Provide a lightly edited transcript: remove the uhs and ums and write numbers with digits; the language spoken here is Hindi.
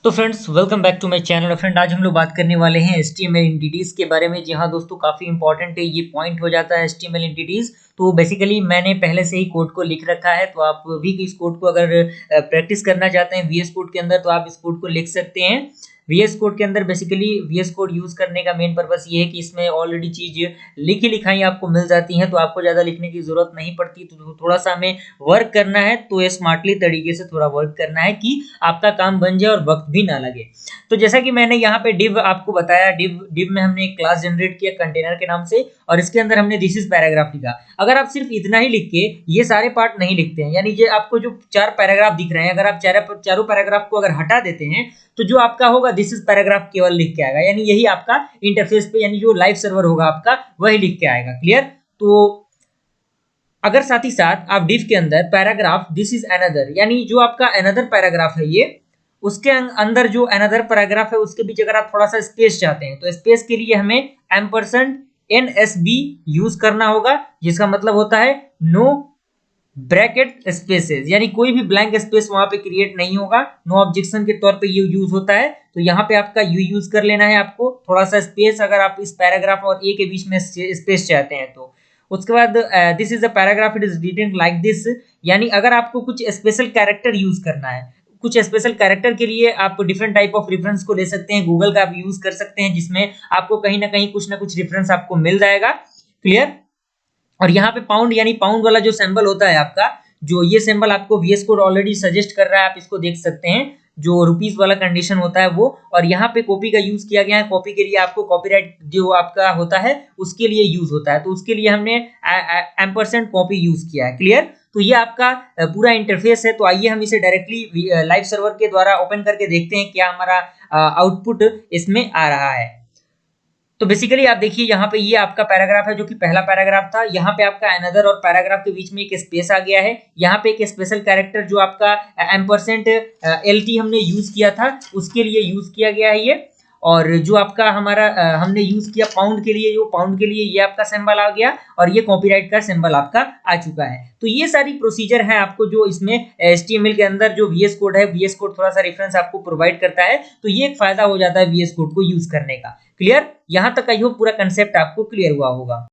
तो friends welcome back to my channel. Friend आज हम लोग बात करने वाले हैं HTML एंटिटीज के बारे में। जी हाँ दोस्तों, काफ़ी इंपॉर्टेंट है ये पॉइंट हो जाता है HTML एंटिटीज। तो बेसिकली मैंने पहले से ही कोड को लिख रखा है, तो आप भी इस कोड को अगर प्रैक्टिस करना चाहते हैं VS कोड के अंदर तो आप इस कोड को लिख सकते हैं। VS कोड के अंदर बेसिकली VS कोड यूज़ करने का मेन पर्पस ये है कि इसमें ऑलरेडी चीज़ लिखी लिखाई आपको मिल जाती हैं, तो आपको ज़्यादा लिखने की ज़रूरत नहीं पड़ती। तो थोड़ा सा हमें वर्क करना है, तो ये स्मार्टली तरीके से थोड़ा वर्क करना है कि आपका काम बन जाए और वक्त भी ना लगे। तो जैसा कि मैंने यहाँ पे डिव आपको बताया, डिव में हमने एक क्लास जनरेट किया कंटेनर के नाम से, और इसके अंदर हमने दिस इज पैराग्राफ लिखा। अगर आप सिर्फ इतना ही लिख के ये सारे पार्ट नहीं लिखते हैं, यानी ये आपको जो 4 पैराग्राफ दिख रहे हैं, अगर आप चारों पैराग्राफ को अगर हटा देते हैं तो जो आपका होगा दिस इज पैराग्राफ केवल लिख के आएगा, यानी यही आपका इंटरफेस पे, यानी जो लाइव सर्वर होगा आपका वही लिख के आएगा। क्लियर? तो अगर साथ ही साथ आप डिव के अंदर पैराग्राफ दिस इज अनदर, यानी जो आपका अनदर पैराग्राफ है ये, उसके अंदर जो अनदर पैराग्राफ है उसके बीच अगर आप थोड़ा सा स्पेस चाहते हैं तो स्पेस के लिए हमें %NSB यूज करना होगा, जिसका मतलब होता है नो ब्रैकेट स्पेसेस, यानी कोई भी ब्लैंक स्पेस वहां पे क्रिएट नहीं होगा। नो ऑब्जेक्शन के तौर पे ये यूज होता है, तो यहाँ पे आपका यू यूज कर लेना है आपको थोड़ा सा स्पेस, अगर आप इस पैराग्राफ और ए के बीच में स्पेस चाहते हैं तो। उसके बाद this is a paragraph, it is written like this, यानी अगर आपको कुछ स्पेशल कैरेक्टर यूज करना है, कुछ स्पेशल कैरेक्टर के लिए आप डिफरेंट टाइप ऑफ रेफरेंस को ले सकते हैं, गूगल का आप यूज कर सकते हैं, जिसमें आपको कहीं ना कुछ रेफरेंस आपको मिल जाएगा। क्लियर? और यहाँ पे पाउंड, यानी पाउंड वाला जो सिंबल होता है आपका, जो ये सिंबल आपको VS कोड ऑलरेडी सजेस्ट कर रहा है, आप इसको देख सकते हैं, जो रुपीस वाला कंडीशन होता है वो। और यहाँ पे कॉपी का यूज किया गया है, कॉपी के लिए आपको कॉपीराइट जो आपका होता है उसके लिए यूज होता है, तो उसके लिए हमने एम्परसेंड कॉपी यूज किया है। क्लियर? तो ये आपका पूरा इंटरफेस है। तो आइए हम इसे डायरेक्टली लाइव सर्वर के द्वारा ओपन करके देखते हैं क्या हमारा आउटपुट इसमें आ रहा है। तो बेसिकली आप देखिए यहाँ पे ये आपका पैराग्राफ है जो कि पहला पैराग्राफ था, यहाँ पे आपका अनदर और पैराग्राफ के बीच में एक स्पेस आ गया है, यहाँ पे एक स्पेशल कैरेक्टर जो आपका %LT हमने यूज किया था उसके लिए यूज किया गया है ये। और जो आपका हमारा हमने यूज किया पाउंड के लिए, जो पाउंड के लिए ये आपका सिंबल आ गया, और ये कॉपीराइट का सिंबल आपका आ चुका है। तो ये सारी प्रोसीजर है आपको जो इसमें HTML के अंदर जो VS कोड है, VS कोड थोड़ा सा रेफरेंस आपको प्रोवाइड करता है, तो ये एक फायदा हो जाता है VS कोड को यूज करने का। क्लियर? यहां तक आई होप पूरा कंसेप्ट आपको क्लियर हुआ होगा।